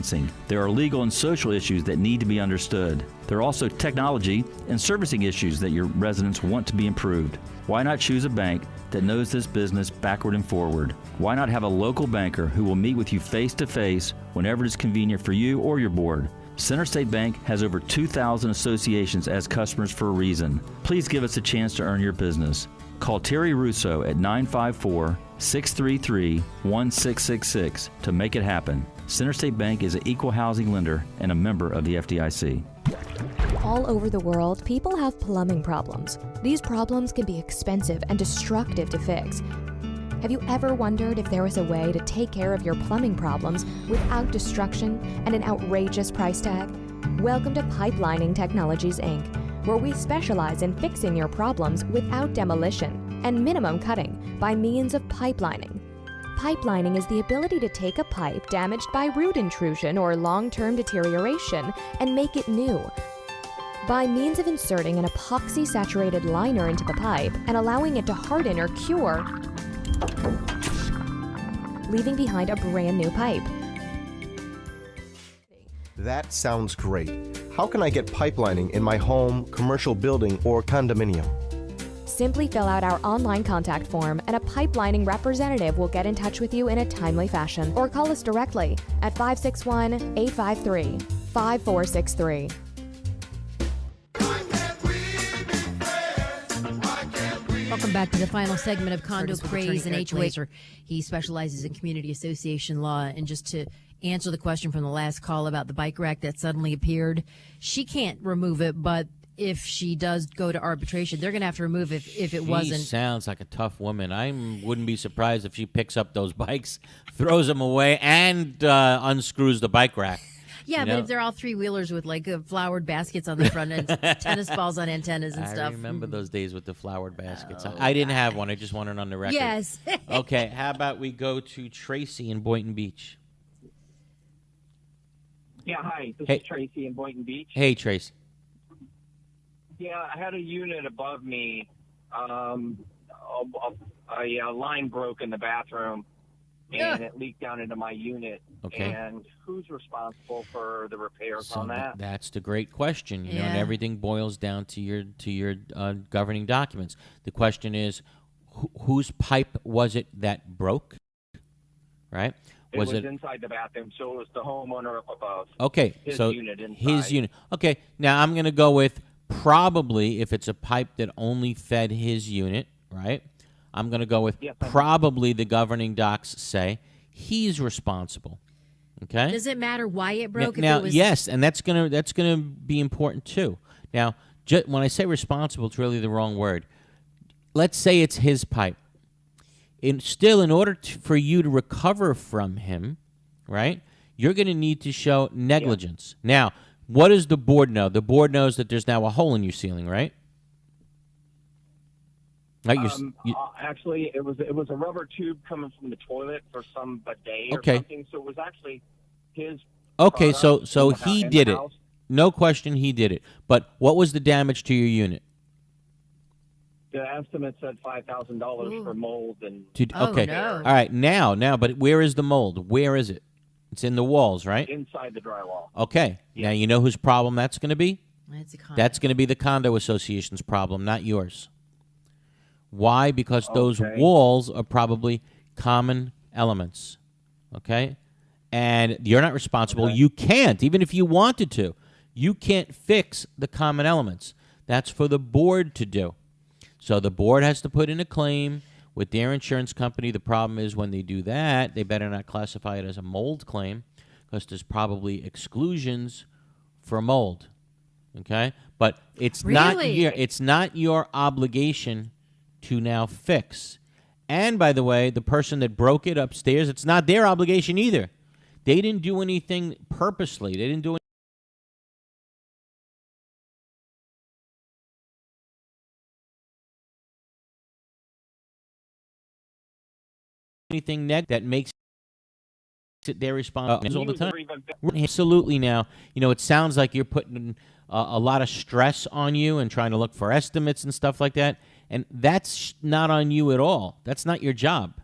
There are legal and social issues that need to be understood. There are also technology and servicing issues that your residents want to be improved. Why not choose a bank that knows this business backward and forward? Why not have a local banker who will meet with you face to face whenever it is convenient for you or your board? Center State Bank has over 2,000 associations as customers for a reason. Please give us a chance to earn your business. Call Terry Russo at 954-633-1666 to make it happen. Center State Bank is an equal housing lender and a member of the FDIC. All over the world, people have plumbing problems. These problems can be expensive and destructive to fix. Have you ever wondered if there was a way to take care of your plumbing problems without destruction and an outrageous price tag? Welcome to Pipelining Technologies, Inc., where we specialize in fixing your problems without demolition and minimum cutting by means of pipelining. Pipelining is the ability to take a pipe damaged by root intrusion or long-term deterioration and make it new. By means of inserting an epoxy-saturated liner into the pipe and allowing it to harden or cure, leaving behind a brand new pipe. That sounds great. How can I get pipelining in my home, commercial building, or condominium? Simply fill out our online contact form and a pipelining representative will get in touch with you in a timely fashion, or call us directly at 561-853-5463. Welcome back to the final segment of Condo, Craze, and HOAs. He specializes in community association law. And just to answer the question from the last call about the bike rack that suddenly appeared, she can't remove it, but if she does go to arbitration, they're going to have to remove it if it wasn't. She sounds like a tough woman. I wouldn't be surprised if she picks up those bikes, throws them away, and unscrews the bike rack. Yeah, but if they're all three-wheelers with like flowered baskets on the front and tennis balls on antennas and stuff. I remember those days with the flowered baskets. I didn't have one. I just wanted it on the record. Yes. Okay, how about we go to Tracy in Boynton Beach? Yeah, hi. This Hey. is Tracy in Boynton Beach. Hey, Trace. Yeah, I had a unit above me. A line broke in the bathroom, and it leaked down into my unit. Okay. And who's responsible for the repairs So on that? that's the great question, you know, and Yeah. everything boils down to your governing documents. The question is, whose pipe was it that broke? Right? It was inside the bathroom, so it was the homeowner up above. Okay, His so unit inside. his unit. Okay, now I'm going to go with probably if it's a pipe that only fed his unit, right? I'm going to go with probably the governing docs say he's responsible. Okay? Does it matter why it broke? Now, if it was... yes, and that's gonna be important too. Now, when I say responsible, it's really the wrong word. Let's say it's his pipe. In order for you to recover from him, right? You're going to need to show negligence. Now, what does the board know? The board knows that there's now a hole in your ceiling, right? Right. Actually, it was a rubber tube coming from the toilet for some bidet or Okay. something. So it was actually his. Okay, so product in he the did it. house. No question, he did it. But what was the damage to your unit? The estimate said $5,000 for mold and. Okay. All right. Now, but where is the mold? Where is it? It's in the walls, right? Inside the drywall. Okay. Now you know whose problem that's going to be? That's a condo. That's going to be the condo association's problem, not yours. Why? Because those walls are probably common elements. Okay? And you're not responsible. You can't, even if you wanted to, you can't fix the common elements. That's for the board to do. So the board has to put in a claim with their insurance company. The problem is when they do that, they better not classify it as a mold claim because there's probably exclusions for mold. Okay? But it's not your obligation to now fix. And by the way, the person that broke it upstairs, it's not their obligation either. They didn't do anything purposely. They didn't do anything that makes it their responsibility all the time. Absolutely. Now, you know, it sounds like you're putting a lot of stress on you and trying to look for estimates and stuff like that. And that's not on you at all. That's not your job.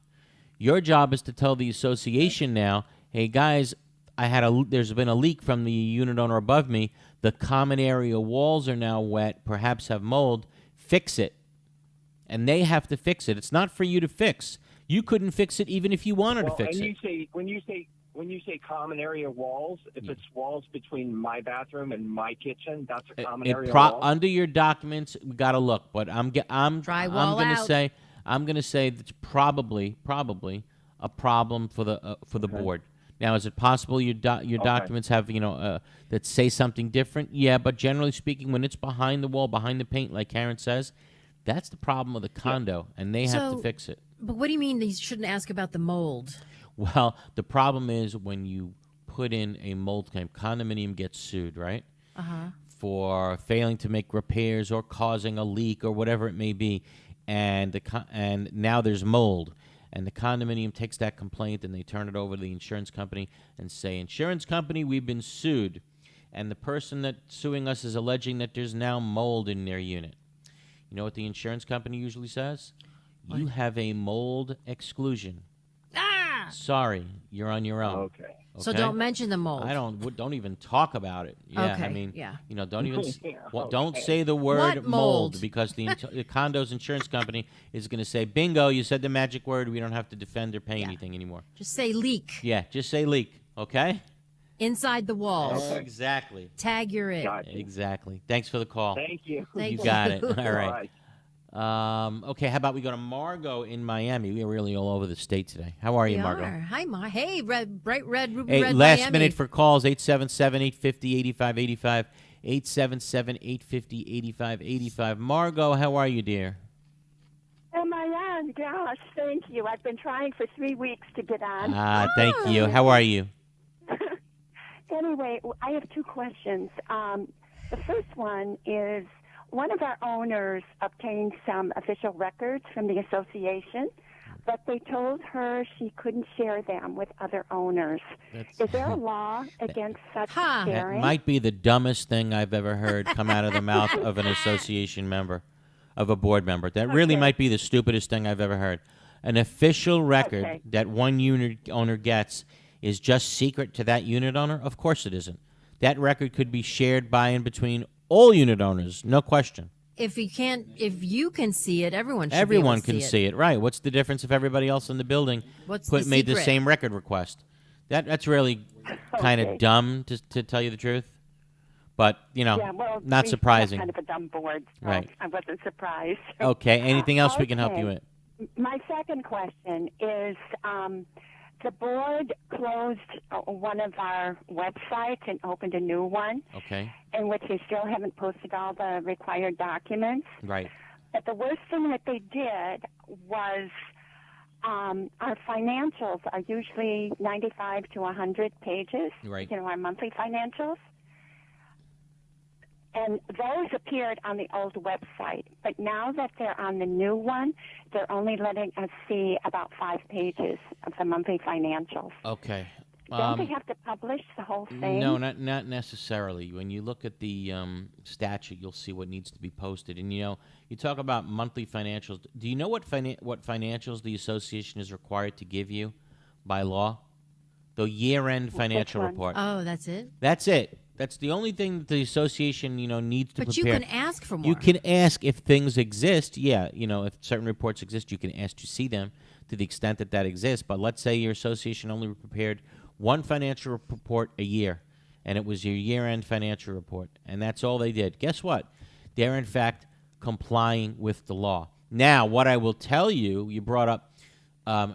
Your job is to tell the association now, hey, guys, there's been a leak from the unit owner above me. The common area walls are now wet, perhaps have mold. Fix it. And they have to fix it. It's not for you to fix. You couldn't fix it even if you wanted to fix it. When you say common area walls, if it's walls between my bathroom and my kitchen, that's a common area wall. Under your documents, we got to look. But I'm going to say that's probably a problem for the board. Now, is it possible your documents have that say something different? Yeah, but generally speaking, when it's behind the wall, behind the paint, like Karen says, that's the problem of the condo, and they have to fix it. But what do you mean they shouldn't ask about the mold? Well, the problem is when you put in a mold claim, condominium gets sued, right? For failing to make repairs or causing a leak or whatever it may be, and now there's mold, and the condominium takes that complaint and they turn it over to the insurance company and say, "Insurance company, we've been sued," and the person that's suing us is alleging that there's now mold in their unit. You know what the insurance company usually says? You have a mold exclusion. Sorry, you're on your own. Okay. So don't mention the mold. Don't even talk about it. Yeah, Okay, I mean, yeah. Don't even don't say the word What mold? because the condo's insurance company is going to say, "Bingo, you said the magic word. We don't have to defend or pay anything anymore." Just say leak. Yeah, just say leak. Okay. Inside the walls. Exactly. Tag you're in. Exactly. Thanks for the call. Thank you. Thank You you. got it. All right. Okay, how about we go to Margot in Miami? We're really all over the state today. How are you, Margot? Hi, Hey, bright red, ruby Hey, red last Miami. minute for calls, 877-850-8585, 877-850-8585. Margot, how are you, dear? Am I on? Gosh, thank you. I've been trying for 3 weeks to get on. Thank you. How are you? Anyway, I have two questions. The first one is, one of our owners obtained some official records from the association but they told her she couldn't share them with other owners. Is there a law against such That sharing? might be the dumbest thing I've ever heard come out of the mouth of an association member, of a board member. That really might be the stupidest thing I've ever heard. An official record that one unit owner gets is just secret to that unit owner? Of course it isn't. That record could be shared by and between all unit owners, no question. If you can see it, everyone should Everyone be able to can see see it, right? What's the difference if everybody else in the building made the secret? same record request? That's really kind of dumb, to tell you the truth. But, Yeah, well, not we surprising. have kind of a dumb board, so Right. I wasn't surprised. Okay, anything else we can help you Okay. with? My second question is, the board closed one of our websites and opened a new one, Okay, in which they still haven't posted all the required documents. right. But the worst thing that they did was our financials are usually 95 to 100 pages, Right. our monthly financials. And those appeared on the old website. But now that they're on the new one, they're only letting us see about 5 pages of the monthly financials. Okay. Don't they have to publish the whole thing? No, not necessarily. When you look at the statute, you'll see what needs to be posted. And, you talk about monthly financials. Do you know what financials the association is required to give you by law? The year-end financial report. Oh, that's it? That's it. That's the only thing that the association, needs to But you prepare. can ask for more. You can ask if things exist. Yeah, if certain reports exist, you can ask to see them to the extent that exists. But let's say your association only prepared one financial report a year, and it was your year-end financial report, and that's all they did. Guess what? They're, in fact, complying with the law. Now, what I will tell you, you brought up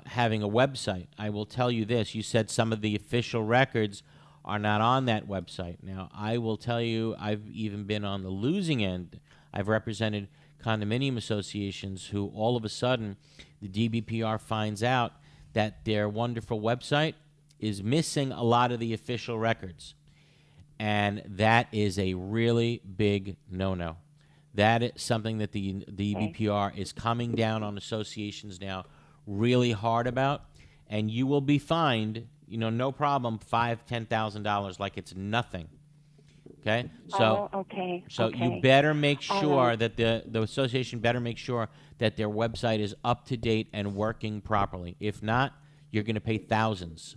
having a website. I will tell you this. You said some of the official records are not on that website. Now, I will tell you, I've even been on the losing end. I've represented condominium associations who all of a sudden the DBPR finds out that their wonderful website is missing a lot of the official records. And that is a really big no-no. That is something that the DBPR is coming down on associations now really hard about. And you will be fined, no problem, $5,000, $10,000 like it's nothing. Okay? So, So you better make sure that the association better make sure that their website is up to date and working properly. If not, you're going to pay thousands.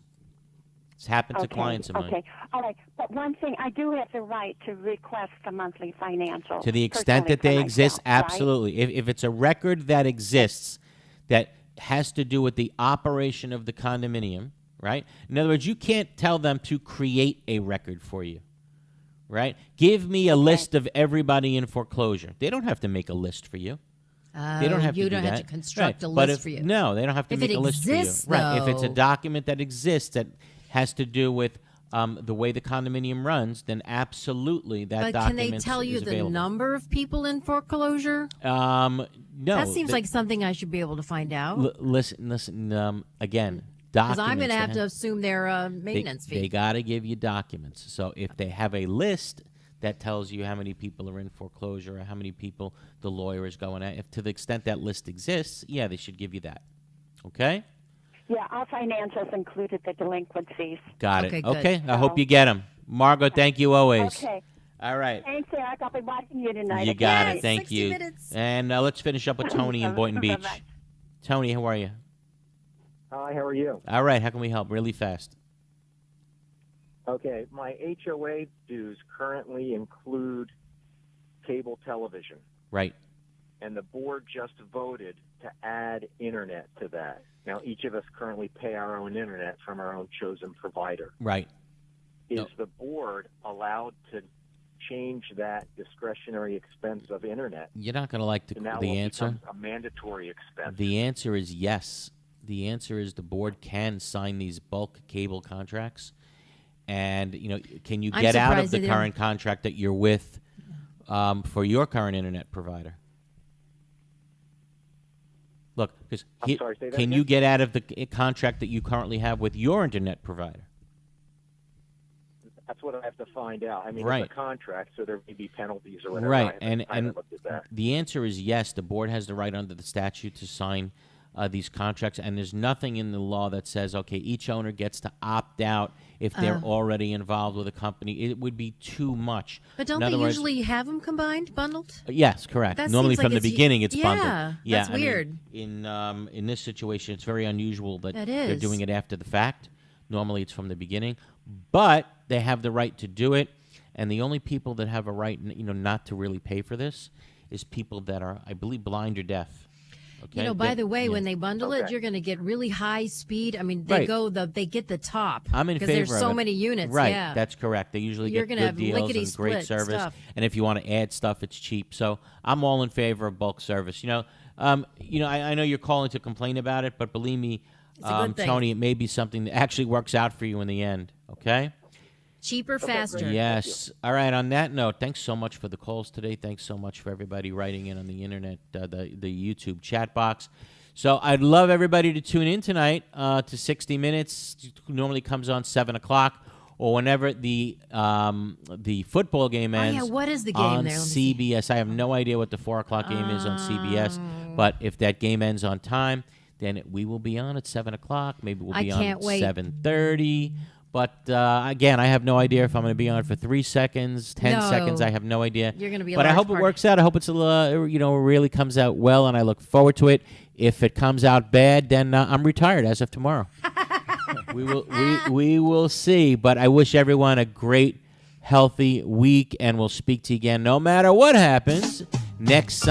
It's happened to clients of mine. Okay, all right. But one thing, I do have the right to request the monthly financials. To the extent that they exist, absolutely. Right? If it's a record that exists that has to do with the operation of the condominium, right? In other words, you can't tell them to create a record for you, right? Give me a list of everybody in foreclosure. They don't have to make a list for you. They don't have you to don't do have that. to construct a But list for you. No, they don't have to If make it a list exists, for you. Right. If it's a though- document that exists that has to do with the way the condominium runs, then absolutely that But can document they tell you is the available. number of people in foreclosure? No. That seems like something I should be able to find out. Listen. Again, Because documents. I'm going to they have to assume their maintenance They fee. got to give you documents. So if they have a list that tells you how many people are in foreclosure or how many people the lawyer is going at, if to the extent that list exists, yeah, they should give you that. Okay? Yeah, our financials included the delinquencies. Got Okay, it. good. Okay. I hope you get them. Margot, thank you always. Okay. All right. Thanks, Eric. I'll be watching you tonight. You okay? got it. Thank 60 you. minutes. And let's finish up with Tony in Boynton Beach. Bye-bye. Tony, how are you? Hi, how are you? All right. How can we help? Really fast. Okay, my HOA dues currently include cable television, Right. and the board just voted to add internet to that. Now, each of us currently pay our own internet from our own chosen provider. Right. Is the board allowed to change that discretionary expense of internet? You're not going to like So now the it answer. becomes a mandatory expense. The answer is yes. The answer is the board can sign these bulk cable contracts. And, can you I'm get out of surprised the they don't- current contract that you're with for your current internet provider? Look, because I'm sorry, say that can again? you get out of the contract that you currently have with your internet provider? That's what I have to find out. I mean, Right. it's a contract, so there may be penalties or whatever. Right, I haven't and looked at that. the answer is yes. The board has the right under the statute to sign these contracts, and there's nothing in the law that says, okay, each owner gets to opt out if they're already involved with a company. It would be too much. But don't they usually have them combined, bundled? Yes, correct. That Normally seems from like the beginning it's bundled. Yeah, that's I mean, weird. in this situation, it's very unusual that That they're is. doing it after the fact. Normally it's from the beginning. But they have the right to do it, and the only people that have a right not to really pay for this is people that are, I believe, blind or deaf. Okay? By the way, yeah. when they bundle it, you're going to get really high speed. I mean, they they get the top. I'm in favor of it. Because there's so many units. Right, yeah. that's correct. They usually You're get gonna good have deals and great lickety-split service. stuff. And if you want to add stuff, it's cheap. So I'm all in favor of bulk service. I know you're calling to complain about it, but believe me, It's a good thing. Tony, it may be something that actually works out for you in the end. Okay. Cheaper, faster. Yes. All right. On that note, thanks so much for the calls today. Thanks so much for everybody writing in on the internet, the YouTube chat box. So I'd love everybody to tune in tonight to 60 Minutes. It normally comes on 7 o'clock or whenever the football game ends. Yeah, what is the game on there? Let me CBS. I have no idea what the 4 o'clock game is on CBS, but if that game ends on time, then we will be on at 7 o'clock. Maybe we'll be on at 7:30. But again, I have no idea if I'm going to be on for 3 seconds, 10 seconds. I have no idea. You're going to be. But I hope it works out. I hope it's really comes out well, and I look forward to it. If it comes out bad, then I'm retired as of tomorrow. we will see. But I wish everyone a great, healthy week, and we'll speak to you again no matter what happens next Sunday.